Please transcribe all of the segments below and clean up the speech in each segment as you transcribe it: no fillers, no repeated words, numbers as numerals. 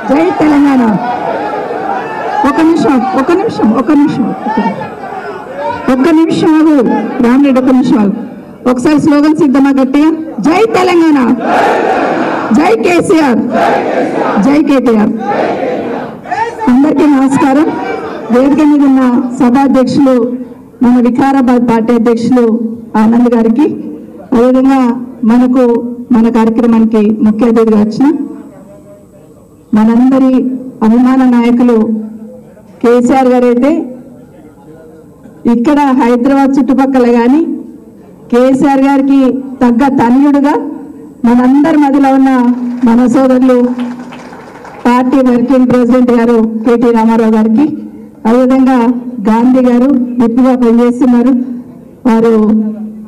జై తెలంగాణ. ఒక నిమిషం రామరెడ్డి, ఒక నిమిషం. ఒకసారి స్లోగన్ సిద్ధమా గట్టిగా? జై తెలంగాణ, జై కేసీఆర్, జై కేటీఆర్. అందరికీ నమస్కారం. వేదిక మీద ఉన్న సభాధ్యక్షులు మన వికారాబాద్ పార్టీ అధ్యక్షులు ఆనంద్ గారికి, అదేవిధంగా మన కార్యక్రమానికి ముఖ్య అతిథిగా వచ్చిన మనందరి అభిమాన నాయకులు కేసీఆర్ గారు అయితే ఇక్కడ హైదరాబాద్ చుట్టుపక్కల కానీ కేసీఆర్ గారికి తగ్గ తనయుడుగా మనందరి మధ్యలో ఉన్న మన సోదరులు పార్టీ వర్కింగ్ ప్రెసిడెంట్ గారు కేటీ రామారావు గారికి, అదేవిధంగా గాంధీ గారు విప్పుగా పనిచేస్తున్నారు. వారు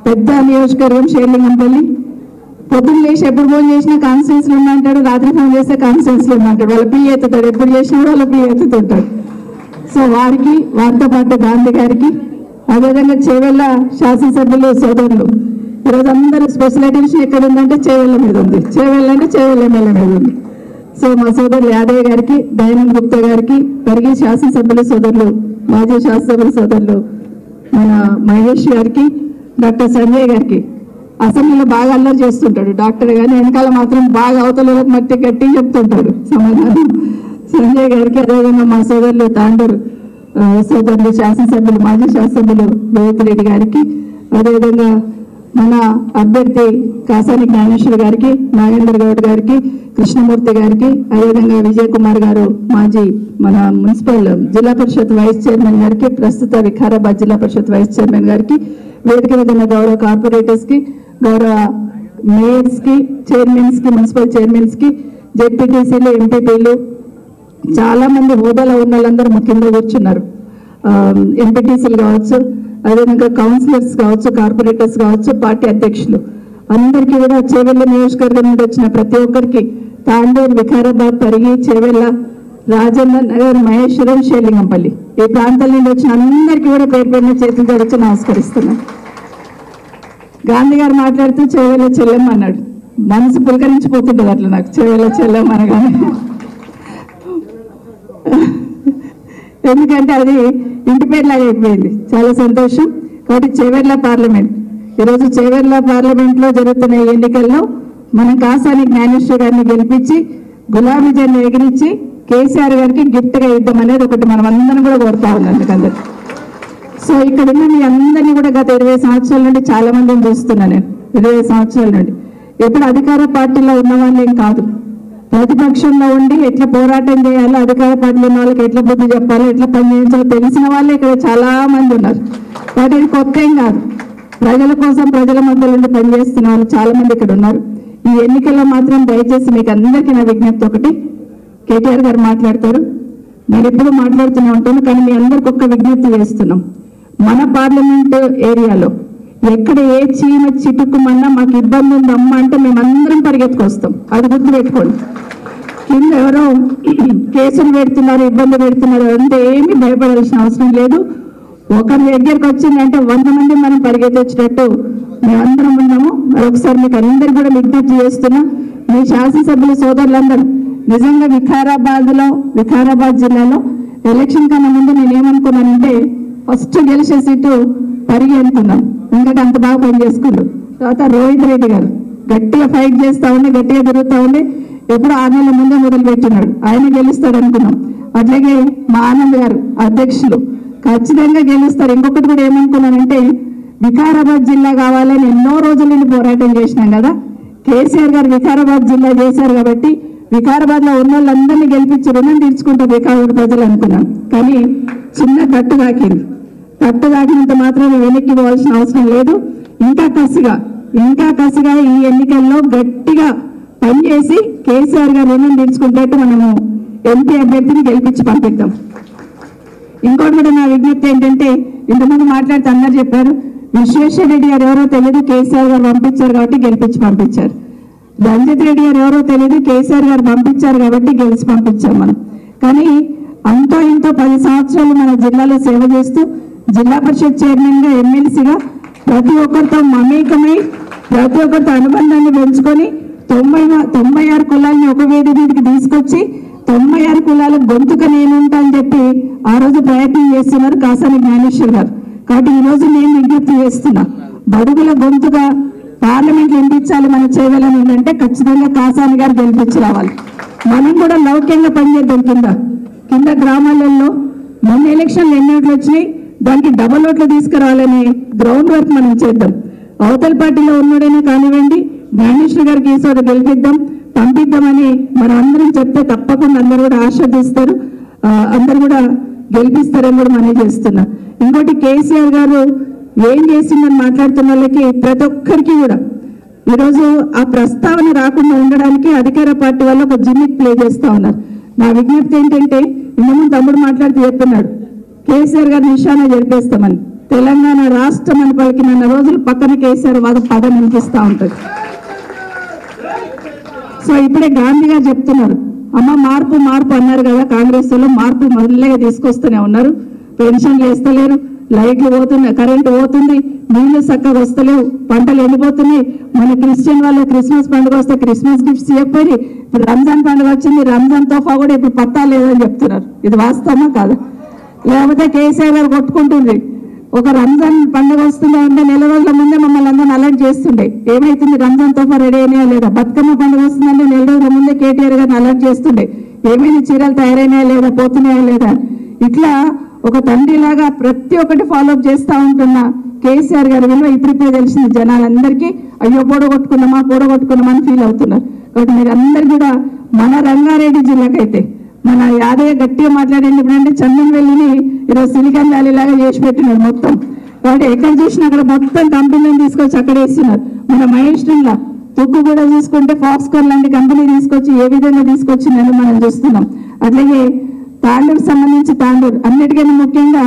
పెద్ద నియోజకవర్గం షేర్లింగంపల్లి. పొద్దున్న లేచి ఎప్పుడు ఫోన్ చేసినా కాన్ఫరెన్స్లో ఉన్నాంటాడు, రాత్రి ఫోన్ చేస్తే కాన్ఫరెన్స్లో ఉన్నాంటాడు. వాళ్ళ పీ ఎత్తుతాడు, ఎప్పుడు చేసినా వాళ్ళ పీ ఎత్తుతుంటాడు. సో వారితో పాటు గాంధీ గారికి, అదేవిధంగా చేవెళ్ళ శాసనసభ్యులు సోదరులు, ఈరోజు అందరూ స్పెషల్ అటెన్షన్ ఎక్కడ ఉందంటే చేవెళ్ళ మీద ఉంది. చేవెళ్ళ ఎమ్మెల్యే మీద ఉంది. సో మా సోదరులు యాదయ్య గారికి, దయానంద్ గుప్తా గారికి, పరిగి శాసనసభ్యులు సోదరులు, మాజీ శాసనసభ్యులు సోదరులు మన మహేష్ గారికి, డాక్టర్ సంజయ్ గారికి. అసెంబ్లీలో బాగా అల్లరి చేస్తుంటాడు డాక్టర్, కానీ వెనకాల మాత్రం బాగా అవతల మట్టి గట్టి చెప్తుంటాడు సమాధానం. సంజయ్ గారికి, అదేవిధంగా మా సోదరులు తాండూరు సోదరులు శాసనసభ్యులు, మాజీ శాసనసభ్యులు రేవంత్ రెడ్డి గారికి, అదేవిధంగా మన అభ్యర్థి కాసాని జ్ఞానేశ్వర్ గారికి, నాగేంద్ర గౌడ్ గారికి, కృష్ణమూర్తి గారికి, అదేవిధంగా విజయ్ కుమార్ గారు మాజీ మన మున్సిపల్ జిల్లా పరిషత్ వైస్ చైర్మన్ గారికి, ప్రస్తుత వికారాబాద్ జిల్లా పరిషత్ వైస్ చైర్మన్ గారికి, వేదిక మీద ఉన్న గౌరవ కార్పొరేటర్స్ కి, గౌరవ మేయర్స్ కి, చైర్మన్స్ కి, మున్సిపల్ చైర్మన్స్ కి, జెడ్పీటీసీలు, ఎంపీపీలు, చాలా మంది హోదాలో ఉన్న వాళ్ళందరూ ముఖ్యంగా కూర్చున్నారు. ఎంపీటీసీలు కావచ్చు, అదేవిధంగా కౌన్సిలర్స్ కావచ్చు, కార్పొరేటర్స్ కావచ్చు, పార్టీ అధ్యక్షులు అందరికీ కూడా, చేవెళ్ళ నియోజకవర్గం నుండి వచ్చిన ప్రతి ఒక్కరికి, తాండూరు, వికారాబాద్, పరిగి, చేవెళ్ళ, రాజేంద్ర నగర్, మహేశ్వరం, షేర్లింగంపల్లి ఈ ప్రాంతాల నుండి వచ్చిన అందరికీ కూడా పేరు పేరున చేతులు జరగచ్చు నమస్కరిస్తున్నాను. గాంధీ గారు మాట్లాడుతూ చేవెళ్ళ చెల్లెమ్మ అన్నాడు. మనసు పులకరించిపోతుంటుంది అట్లా నాకు చేవెళ్ళ చెల్లెమ్మ అనగానే. ఎందుకంటే అది ఇంటి పేరులాగా అయిపోయింది. చాలా సంతోషం. కాబట్టి చేవెళ్ళ పార్లమెంట్, ఈరోజు చేవెళ్ళ పార్లమెంట్లో జరుగుతున్న ఈ ఎన్నికల్లో మనం కాసాని జ్ఞానేశ్వర్ గారిని గెలిపించి గులాబీ జెండా ఎగిరించి కేసీఆర్ గారికి గిఫ్ట్గా ఇద్దాం అనేది ఒకటి మనం అందరం కూడా కోరుతా ఉన్నాం మీకందరూ. సో ఇక్కడ ఉన్న మీ అందరినీ కూడా గత 20 సంవత్సరాల నుండి చాలా మందిని చూస్తున్నాను నేను. 20 సంవత్సరాల నుండి ఎప్పుడు అధికార పార్టీలో ఉన్న వాళ్ళేం కాదు, ప్రతిపక్షంలో ఉండి ఎట్లా పోరాటం చేయాలో, అధికార పార్టీలో ఉన్న వాళ్ళకి ఎట్లా బుద్ధి చెప్పాలో, ఎట్లా పనిచేయించాలో తెలిసిన వాళ్ళే ఇక్కడ చాలా మంది ఉన్నారు. కాబట్టి ఇది కొత్త ఏం కాదు. ప్రజల కోసం, ప్రజల మధ్య నుండి పనిచేస్తున్న వాళ్ళు చాలా మంది ఇక్కడ ఉన్నారు. ఈ ఎన్నికల్లో మాత్రం దయచేసి మీకు అందరికీ నా విజ్ఞప్తి ఒకటి. కేటీఆర్ గారు మాట్లాడతారు, నేను ఎప్పుడు మాట్లాడుతూనే ఉంటాను, కానీ మీ అందరికి ఒక్క విజ్ఞప్తి చేస్తున్నాం. మన పార్లమెంట్ ఏరియాలో ఎక్కడ ఏ చీమ చిటుకుమన్నా మాకు ఇబ్బంది ఉందమ్మా అంటే మేమందరం పరిగెత్తుకొస్తాం. అది గుర్తుపెట్టుకోండి. కింద ఎవరో కేసులు పెడుతున్నారు, ఇబ్బంది పెడుతున్నారు అంటే ఏమీ భయపడాల్సిన అవసరం లేదు. ఒకరి దగ్గరికి వచ్చిందంటే 100 మంది మనం పరిగెత్తొచ్చినట్టు మేమందరం ఉన్నాము. మరొకసారి మీకు అందరికి కూడా విజ్ఞప్తి చేస్తున్నా, మీ శాసనసభ్యుల సోదరులందరూ నిజంగా వికారాబాద్ జిల్లాలో ఎలక్షన్ కన్నా ముందు నేనేమనుకున్నానంటే ఫస్ట్ గెలిచే సీటు పరిగి అనుకున్నాను. ఎందుకంటే అంత బాగా పనిచేసుకున్నాడు. తర్వాత రోహిత్ రెడ్డి గారు గట్టిగా ఫైట్ చేస్తూ ఉండి, గట్టిగా తిరుగుతూ ఉండి, ఎప్పుడు 6 నెలల ముందే మొదలు పెట్టినాడు, ఆయన గెలుస్తాడు అనుకున్నాం. అట్లాగే మా ఆనంద్ గారు అధ్యక్షులు ఖచ్చితంగా గెలుస్తారు. ఇంకొకటి కూడా ఏమనుకున్నానంటే వికారాబాద్ జిల్లా కావాలని ఎన్నో రోజుల నుండి పోరాటం చేసినాం కదా. కేసీఆర్ గారు వికారాబాద్ జిల్లా చేశారు కాబట్టి వికారాబాద్ లో ఉన్న వాళ్ళందరినీ గెలిపించి రుణం తీర్చుకుంటారు వికారాబాద్ ప్రజలు అనుకున్నాం. కానీ చిన్న కట్టు దాకినంత మాత్రం వెనక్కి పోవాల్సిన అవసరం లేదు. ఇంకా కసిగా ఈ ఎన్నికల్లో గట్టిగా పనిచేసి కేసీఆర్ గారు రుణం తీర్చుకుంటట్టు మనము ఎంపీ అభ్యర్థిని గెలిపించి పంపిద్దాం. ఇంకోటి కూడా నా విజ్ఞప్తి ఏంటంటే, ఇంతకుముందు మాట్లాడితే అందరు చెప్పారు, విశ్వేశ్వర రెడ్డి గారు ఎవరో తెలియదు, కేసీఆర్ గారు పంపించారు కాబట్టి గెలిపించి పంపించారు. రంజిత్ రెడ్డి గారు ఎవరో తెలియదు, కేసీఆర్ గారు పంపించారు కాబట్టి గెలిచి పంపించాం మనం. కానీ అంతో ఇంతో 10 సంవత్సరాలు మన జిల్లాలో సేవ చేస్తూ జిల్లా పరిషత్ చైర్మన్ గా, ఎమ్మెల్సీగా ప్రతి ఒక్కరితో మమేకమై, ప్రతి ఒక్కరితో అనుబంధాన్ని పెంచుకొని 96 కులాలని ఒక వేడి మీదకి తీసుకొచ్చి 96 కులాల గొంతుక నేనుంటా అని చెప్పి ఆ రోజు ప్రయత్నం చేస్తున్నారు కాసాని జ్ఞానేశ్వర్ గారు. కాబట్టి ఈ రోజు నేను విజ్ఞప్తి చేస్తున్నా, బడుగుల గొంతుగా పార్లమెంట్ వినిపించాలి మన చేయాలని అంటే ఖచ్చితంగా కాసాని గారు గెలిపించి రావాలి. మనం కూడా లౌక్యంగా పనిచేద్దాం. కింద గ్రామాలలో మొన్న ఎలక్షన్లు ఎన్ని ఓట్లు వచ్చినాయి, దానికి డబల్ ఓట్లు తీసుకురావాలని గ్రౌండ్ వర్క్ మనం చేద్దాం. అవతల పార్టీలో ఉన్నోడైనా కానివ్వండి, జ్ఞానేశ్వర్ గారికి ఈ చోట గెలిపిద్దాం, పంపిద్దామని మనం అందరం చెప్తే తప్పకుండా అందరూ కూడా ఆశీర్వదిస్తారు, అందరూ కూడా గెలిపిస్తారని కూడా మనం చేస్తున్నా. ఇంకోటి కేసీఆర్ గారు ఏం చేసిందని మాట్లాడుతున్న వాళ్ళకి ప్రతి ఒక్కరికి కూడా ఈరోజు ఆ ప్రస్తావన రాకుండా ఉండడానికి అధికార పార్టీ వాళ్ళు ఒక జిమ్మిక్ ప్లే చేస్తా ఉన్నారు. నా విజ్ఞప్తి ఏంటంటే, ఇంతకుముందు తమ్ముడు మాట్లాడుతూ చెప్తున్నాడు కేసీఆర్ గారు నిశానా జరిపేస్తామని. తెలంగాణ రాష్ట్రం అని పలికిన రోజులు పక్కన కేసీఆర్ వాద పదం వినిపిస్తూ ఉంటుంది. సో ఇప్పుడే గాంధీ గారు చెప్తున్నారు, అమ్మ మార్పు మార్పు అన్నారు కదా, కాంగ్రెస్ లో మార్పు మొదలగా తీసుకొస్తూనే ఉన్నారు. పెన్షన్లు వేస్తలేరు, లైట్లు పోతున్నాయి, కరెంటు పోతుంది, నీళ్లు చక్కగా వస్తలేవు, పంటలు ఎండిపోతున్నాయి. మన క్రిస్టియన్ వాళ్ళు క్రిస్మస్ పండుగ వస్తే క్రిస్మస్ గిఫ్ట్స్ ఇవ్వకపోయి ఇప్పుడు రంజాన్ పండుగ వచ్చింది, రంజాన్ తోఫా కూడా ఇప్పుడు పత్తా లేదని చెప్తున్నారు. ఇది వాస్తవమా కాదా? లేకపోతే కేసీఆర్ గారు కొట్టుకుంటుంది, ఒక రంజాన్ పండుగ వస్తుందా అంటే నెల రోజుల ముందే మమ్మల్ని అందరిని అలర్ట్ చేస్తుండే, ఏమైతుంది రంజాన్ తోఫా రెడీ అయినా లేదా, బతుకమ్మ పండుగ వస్తుందంటే నెల రోజుల ముందే కేటీఆర్ గారిని అలర్ట్ చేస్తుండే, ఏమైనా చీరలు తయారైనాయా లేదా, పోతున్నాయా లేదా. ఇట్లా ఒక తండ్రిలాగా ప్రతి ఒక్కటి ఫాలోఅప్ చేస్తూ ఉంటున్న కేసీఆర్ గారి విలువ ఇప్పుడిప్పుడే తెలిసింది జనాలందరికీ. అయ్యో పొడగొట్టుకున్నామా అని ఫీల్ అవుతున్నారు. కాబట్టి మీరు అందరు కూడా మన రంగారెడ్డి జిల్లాకైతే మన యాదయ్య గట్టిగా మాట్లాడండి. ఇప్పుడంటే చందన్వెల్లిని ఈరోజు సిలికాన్ వ్యాలీ లాగా చేసి పెట్టినారు మొత్తం. కాబట్టి ఎక్కడ చూసినా అక్కడ మొత్తం కంపెనీని తీసుకొచ్చి అక్కడ వేస్తున్నారు. మన మహేష్లా తుక్కు కూడా చూసుకుంటే ఫాక్స్కాన్ లాంటి కంపెనీ తీసుకొచ్చి ఏ విధంగా తీసుకొచ్చిందని మనం చూస్తున్నాం. అట్లాగే తాండూరు సంబంధించి అన్నిటికన్నా ముఖ్యంగా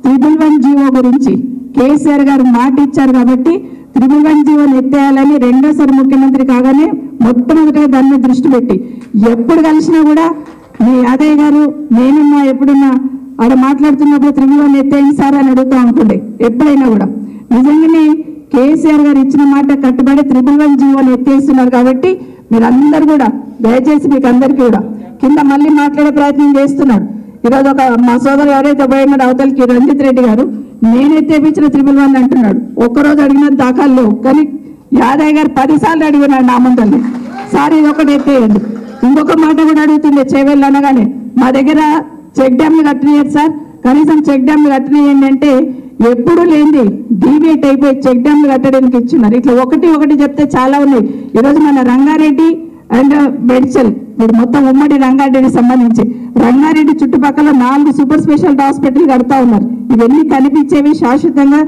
111 జీవో గురించి కేసీఆర్ గారు మాట ఇచ్చారు కాబట్టి 111 జీవోని ఎత్తేయాలని రెండోసారి ముఖ్యమంత్రి కాగానే మొట్టమొదటిగా దాని మీద దృష్టి పెట్టి ఎప్పుడు కలిసినా కూడా మీ యాదయ్య గారు నేనున్నా ఎప్పుడున్నా ఆడ మాట్లాడుతున్నప్పుడు 111 ఎత్తేయండి సార్ అని అడుగుతూ ఉంటుండే ఎప్పుడైనా కూడా. నిజంగానే కేసీఆర్ గారు ఇచ్చిన మాట కట్టుబడి 111 జీవోని ఎత్తేస్తున్నారు. కాబట్టి మీరందరూ కూడా దయచేసి మీకు అందరికీ కూడా కింద మళ్ళీ మాట్లాడే ప్రయత్నం చేస్తున్నాడు. ఈరోజు ఒక మా సోదరు ఎవరైతే పోయినాడు అవతలకి రంజిత్ రెడ్డి గారు, నేనెత్తేపించిన 111 అంటున్నాడు. ఒక్కరోజు అడిగిన దాఖలు లేవు, కానీ యాదయ్య గారు 10 సార్లు అడిగినాడు నా ముందల్ని, సార్ ఇది ఒకటి ఎత్తేయండి. ఇంకొక మాట కూడా అడుగుతుండే చేవెళ్ళు అనగానే, మా దగ్గర చెక్ డ్యామ్లు కట్టినారు సార్, కనీసం చెక్ డ్యామ్లు కట్టినాయండి అంటే ఎప్పుడు లేని డీవియేట్ అయిపోయి చెక్ డ్యామ్లు కట్టడానికి ఇచ్చున్నారు. ఇట్లా ఒకటి చెప్తే చాలా ఉన్నాయి. ఈరోజు మన రంగారెడ్డి అండ్ బెడ్చల్ ఇప్పుడు మొత్తం ఉమ్మడి రంగారెడ్డికి సంబంధించి రంగారెడ్డి చుట్టుపక్కల 4 సూపర్ స్పెషాలిటీ హాస్పిటల్ కడతా ఉన్నారు. ఇవన్నీ కనిపించేవి శాశ్వతంగా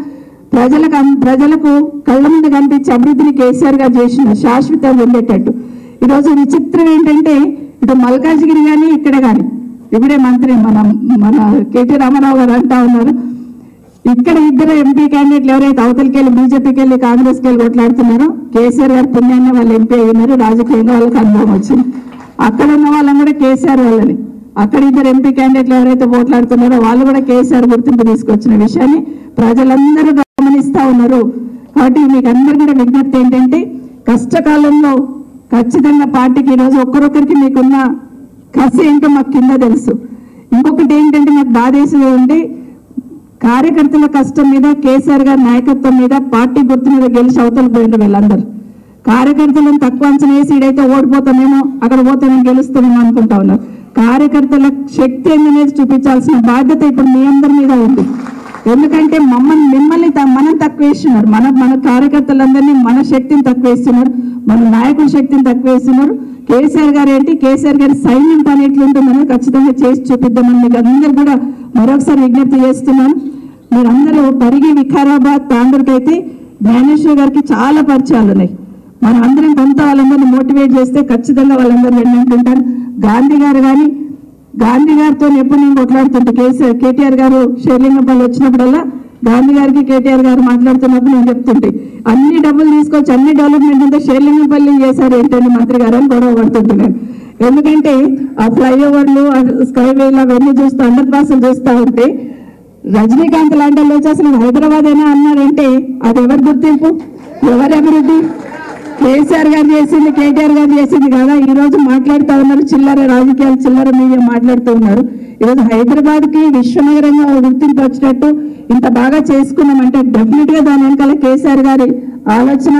ప్రజలకు కళ్ళ ముందు కనిపించే అభివృద్ధిని కేసీఆర్ గారు చేసిన శాశ్వతంగా ఉండేటట్టు. ఈరోజు విచిత్రం ఏంటంటే ఇటు మల్కాజ్గిరి కానీ ఇక్కడ కానీ ఇప్పుడే మంత్రి మన కేటీ రామారావు గారు అంటా ఉన్నారు, ఇక్కడ ఇద్దరు ఎంపీ క్యాండిడేట్లు ఎవరైతే అవతలికి వెళ్ళి బీజేపీకి వెళ్ళి కాంగ్రెస్కి వెళ్ళి కొట్లాడుతున్నారో కేసీఆర్ గారు పుణ్యాన్ని వాళ్ళు ఎంపీ అయినారు, రాజకీయంగా వాళ్ళకి అనుభవం వచ్చింది. అక్కడ ఉన్న వాళ్ళని కూడా కేసీఆర్ వాళ్ళని, అక్కడ ఇద్దరు ఎంపీ క్యాండిడేట్లు ఎవరైతే పోట్లాడుతున్నారో వాళ్ళు కూడా కేసీఆర్ గుర్తింపు తీసుకొచ్చిన విషయాన్ని ప్రజలందరూ గమనిస్తా ఉన్నారు. కాబట్టి మీకు అందరు కూడా విజ్ఞప్తి ఏంటంటే కష్టకాలంలో ఖచ్చితంగా పార్టీకి ఈరోజు ఒక్కరొక్కరికి మీకున్న కసి ఏంటో మాకు కింద తెలుసు. ఇంకొకటి ఏంటంటే నాకు బాధేసేది ఉంటే కార్యకర్తల కష్టం మీద కేసీఆర్ గారి నాయకత్వం మీద పార్టీ గుర్తు మీద గెలిచి అవతల పోయిన వీళ్ళందరూ కార్యకర్తలను తక్కువ అంచనా వేసి ఇడైతే ఓడిపోతామేమో అక్కడ పోతే నేను గెలుస్తామేమో అనుకుంటా ఉన్నారు. కార్యకర్తల శక్తి అనేది చూపించాల్సిన బాధ్యత ఇప్పుడు మీ అందరి మీద ఉంది. ఎందుకంటే మిమ్మల్ని మనం తక్కువ వేస్తున్నారు, మన కార్యకర్తలందరినీ మన శక్తిని తక్కువ వేస్తున్నారు, మన నాయకుల శక్తిని తక్కువ వేస్తున్నారు. కేసీఆర్ గారు ఏంటి, కేసీఆర్ గారి సైన్యం పని ఎట్లుంటుందని ఖచ్చితంగా చేసి చూపిద్దామని మీకు అందరూ కూడా మరొకసారి విజ్ఞప్తి చేస్తున్నాను. మీరందరూ పరిగి వికారాబాద్ తాండూరుకైతే జ్ఞానేశ్వర్ గారికి చాలా పరిచయాలు ఉన్నాయి. మనం అందరం కొంత వాళ్ళందరినీ మోటివేట్ చేస్తే ఖచ్చితంగా వాళ్ళందరూ వెళ్ళింటుంటారు. గాంధీ గారు కానీ గాంధీ గారితో ఎప్పుడు నేను కొట్లాడుతుంటే కేటీఆర్ గారు షేర్లింగంపల్లి వచ్చినప్పుడల్లా గాంధీ గారికి కేటీఆర్ గారు మాట్లాడుతున్నప్పుడు నేను చెప్తుంటే అన్ని డబ్బులు తీసుకొచ్చి అన్ని డెవలప్మెంట్ అంతా షేర్లింగంపల్లి చేశారు ఏంటంటే మంత్రి గారు అని గొడవ పడుతుంటున్నాను. ఎందుకంటే ఆ ఫ్లైఓవర్లు స్కైవేలు అవన్నీ చూస్తూ అండర్ పాస్లు చూస్తూ ఉంటే రజనీకాంత్ లాంటి వచ్చి అసలు హైదరాబాద్ అయినా అన్నారంటే అది ఎవరి గుర్తింపు, ఎవరి అభివృద్ధి? కేసీఆర్ గారు చేసింది, కేటీఆర్ గారు చేసింది కదా. ఈ రోజు మాట్లాడుతూ ఉన్నారు, చిల్లర రాజకీయాలు, చిల్లర మీడియా మాట్లాడుతూ ఉన్నారు. ఈరోజు హైదరాబాద్ కి విశ్వనగరంగా గుర్తింపు వచ్చినట్టు ఇంత బాగా చేసుకున్నామంటే డెఫినెట్ గా దాని వెనకాల కేసీఆర్ గారి ఆలోచన,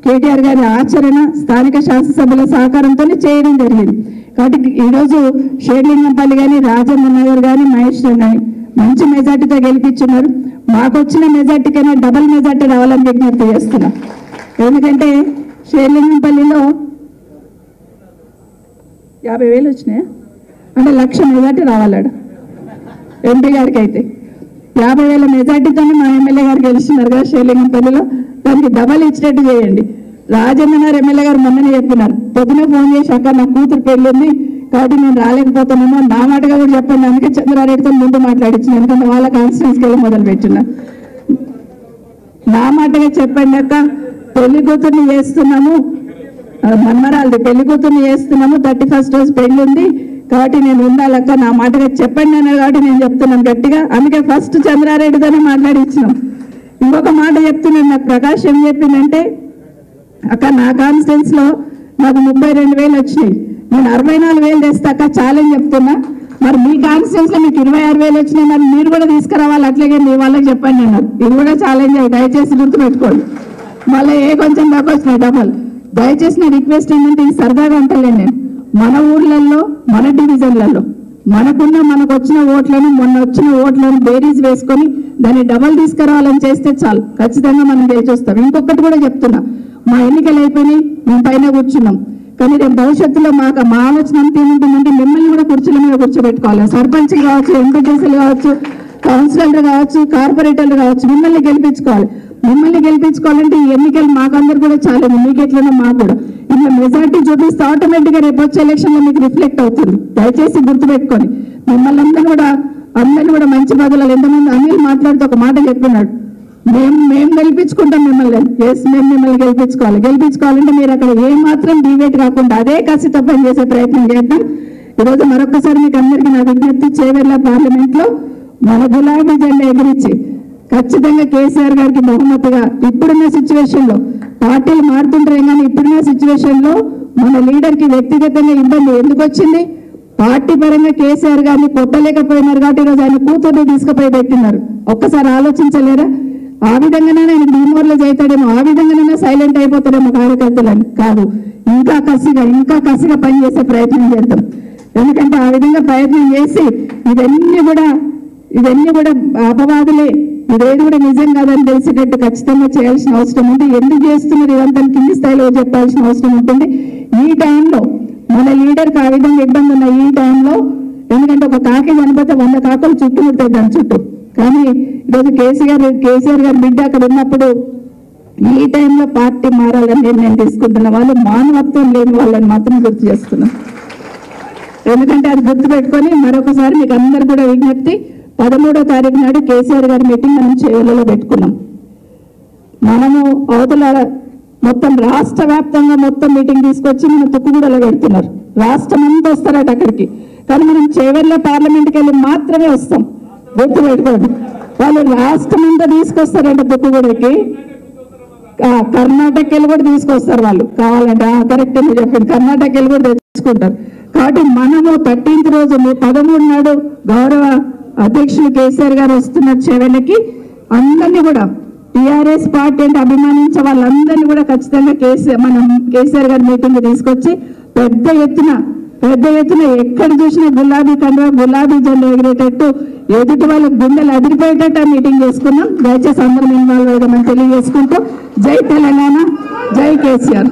కేటీఆర్ గారి ఆచరణ, స్థానిక శాసనసభల సహకారంతోనే చేయడం జరిగింది. కాబట్టి ఈరోజు షేర్లింగంపల్లి కానీ, రాజమ్మ నగర్ కానీ, మహేశ్వరం కానీ మంచి మెజార్టీతో గెలిపించున్నారు. మాకు వచ్చిన మెజార్టీ కన్నా డబల్ మెజార్టీ రావాలని విజ్ఞప్తి చేస్తున్నాం. ఎందుకంటే షేర్లింగంపల్లిలో 50,000 వచ్చినాయా అంటే 1,00,000 మెజార్టీ రావాలాడు ఎంపీ గారికి. అయితే 50,000 మెజార్టీతోనే మా ఎమ్మెల్యే గారు గెలిచినారు కదా షేర్లింగంపల్లిలో. దానికి డబల్ ఇచ్చినట్టు చేయండి. రాజేంద్రనగర్ ఎమ్మెల్యే గారు మొన్ననే చెప్పినారు, పొద్దున ఫోన్ చేసి అక్క నా కూతురు పెళ్ళి ఉంది కాబట్టి నేను రాలేకపోతున్నాను, నా మాటగా కూడా చెప్పండి. అందుకే చంద్రారెడ్డితో ముందు మాట్లాడించిన, ఎందుకంటే వాళ్ళ కాన్స్టిట్యూన్సీకి వెళ్ళి మొదలు పెట్టినా. నా మాటగా చెప్పండి అక్క, పెళ్లి కూతుర్ని చేస్తున్నాము, మన్మరాలది పెళ్లి కూతుర్ని చేస్తున్నాము, 31st రోజు పెళ్లి ఉంది కాబట్టి నేను ఉండాలక్క, నా మాటగా చెప్పండి అన్నారు. కాబట్టి నేను చెప్తున్నాను గట్టిగా. అందుకే ఫస్ట్ చంద్రారెడ్డితోనే మాట్లాడించినాం. ఇంకొక మాట చెప్తున్నాను, నాకు ప్రకాష్ ఏం చెప్పిందంటే, అక్క నా కాన్స్టిట్యూన్స్ లో నాకు 32,000 వచ్చినాయి, నేను 64,000 తెస్తాక ఛాలెంజ్ చెప్తున్నా. మరి మీ కాన్స్టిట్యూన్స్ లో మీకు 26,000 వచ్చినాయి, మరి మీరు కూడా తీసుకురావాలి, అట్లాగే మీ వాళ్ళకి చెప్పండి అన్నారు. ఇది కూడా ఛాలెంజ్ అయ్యి దయచేసి గుర్తుపెట్టుకోండి. మళ్ళీ కొంచెం దాకా వచ్చినాయి డబల్. దయచేసి నా రిక్వెస్ట్ ఏంటంటే, ఇది సరదాగా అంటలేను నేను, మన ఊర్లలో, మన డివిజన్లలో మనకు వచ్చిన ఓట్లను, మొన్న వచ్చిన ఓట్లను బేరీజ్ వేసుకొని దాన్ని డబల్ తీసుకురావాలని చేస్తే చాలు, ఖచ్చితంగా మనం గెలిచొస్తాం. ఇంకొకటి కూడా చెప్తున్నా, మా ఎన్నికలు అయిపోయినాయి, మేము పైన కూర్చున్నాం, కానీ రేపు భవిష్యత్తులో మా ఆలోచన అంతా ఏముంటుందంటే మిమ్మల్ని కూడా కుర్చీల మీద కూర్చోబెట్టుకోవాలి. సర్పంచ్ కావచ్చు, ఎంపీటీసీలు కావచ్చు, కౌన్సిలర్లు కావచ్చు, కార్పొరేటర్లు కావచ్చు, మిమ్మల్ని గెలిపించుకోవాలి. మిమ్మల్ని గెలిపించుకోవాలంటే ఈ ఎన్నికలు మాకందరు కూడా చాలా, మీకు ఎట్లన్నా మాకు కూడా ఇంకా మెజార్టీ చూపిస్తే ఆటోమేటిక్గా రేపు వచ్చే ఎలక్షన్ లో మీకు రిఫ్లెక్ట్ అవుతుంది. దయచేసి గుర్తుపెట్టుకొని మిమ్మల్ని అందరినీ కూడా మంచి బదులు. ఎంతమంది అనిల్ మాట్లాడుతూ ఒక మాట చెప్తున్నాడు, మేము గెలిపించుకుంటాం మిమ్మల్ని. ఎస్, మేము మిమ్మల్ని గెలిపించుకోవాలంటే మీరు అక్కడ ఏ మాత్రం డివేట్ కాకుండా అదే కసితో పని చేసే ప్రయత్నం చేద్దాం. ఈరోజు మరొకసారి మీకు అందరికీ నా విజ్ఞప్తి, చేవెళ్ళ పార్లమెంట్ లో మన గులాబీ జెండా ఎగిరించి ఖచ్చితంగా కేసీఆర్ గారికి బహుమతిగా, ఇప్పుడున్న సిచ్యువేషన్ లో పార్టీలు మారుతుంటారే కానీ ఇప్పుడున్న సిచ్యువేషన్ లో మన లీడర్ కి వ్యక్తిగతంగా ఇబ్బంది ఎందుకు వచ్చింది, పార్టీ పరంగా కేసీఆర్ గారిని కొట్టలేకపోయినారు కాబట్టి ఈరోజు ఆయన కూతుర్ని తీసుకుపోయి పెట్టినారు. ఒక్కసారి ఆలోచించలేరా? ఆ విధంగానే ఆయన డిమోరలైజ్ అవుతాడేమో, ఆ విధంగానే సైలెంట్ అయిపోతాడేమో కార్యకర్తలని కాదు, ఇంకా కసిగా పనిచేసే ప్రయత్నం చేద్దాం. ఎందుకంటే ఆ విధంగా ప్రయత్నం చేసి ఇవన్నీ కూడా అపవాదులే, ఇదేది కూడా నిజం కాదని తెలిసేటట్టు ఖచ్చితంగా చేయాల్సిన అవసరం ఉంది. ఎందుకు చేస్తున్నారు ఇదంతా కింది స్థాయిలో చెప్పాల్సిన అవసరం ఉంటుంది. ఈ టైంలో మన లీడర్కి ఆ విధంగా ఇబ్బంది ఉన్న ఈ టైంలో, ఎందుకంటే ఒక కాకి చనిపోతే 100 కాకులు చుట్టుముడతాయి దాని చుట్టూ. కానీ ఈరోజు కేసీఆర్ గారి బిడ్డ అక్కడ ఉన్నప్పుడు ఈ టైంలో పార్టీ మారాలని నిర్ణయం తీసుకుంటున్న వాళ్ళు మానవత్వం లేని వాళ్ళని మాత్రం గుర్తు చేస్తున్నాం. ఎందుకంటే అది గుర్తుపెట్టుకొని మరొకసారి మీకు అందరు కూడా విజ్ఞప్తి, 13వ తారీఖు నాడు కేసీఆర్ గారి మీటింగ్ మనం చేవెళ్ళలో పెట్టుకున్నాం. మనము అవతల మొత్తం రాష్ట్ర వ్యాప్తంగా మొత్తం మీటింగ్ తీసుకొచ్చి మన తుక్కుగూడలో పెడుతున్నారు. రాష్ట్రం అంతా వస్తారట అక్కడికి, కానీ మనం చేవెళ్ళ పార్లమెంట్కి వెళ్ళి మాత్రమే వస్తాం. గుర్తుపెట్టుకోండి, వాళ్ళు రాష్ట్రం అంతా తీసుకొస్తారంట తుక్కుగూడకి, కర్ణాటక వెళ్ళి కూడా తీసుకొస్తారు వాళ్ళు కావాలంటే. కరెక్ట్ అని చెప్పండి, కర్ణాటక వెళ్ళి కూడా తెచ్చుకుంటారు. కాబట్టి మనము 13th రోజు 13 నాడు గౌరవ అధ్యక్షులు కేసీఆర్ గారు వస్తున్నారు చేవెళ్ళకి. అందరినీ కూడా టీఆర్ఎస్ పార్టీ అంటే అభిమానించే వాళ్ళందరినీ కూడా ఖచ్చితంగా కేసీఆర్ గారి మీటింగ్ తీసుకొచ్చి పెద్ద ఎత్తున ఎక్కడ చూసినా గులాబీ కండువా, గులాబీ జెండా ఎగిరేటట్టు, ఎదుటి వాళ్ళ గుండెలు అదిరిపోయేటట్టు ఆ మీటింగ్ చేసుకున్నాం. దయచేసి అందరం ఇన్వాల్వ్ అయ్యామని తెలియజేసుకుంటూ జై తెలంగాణ, జై కేసీఆర్.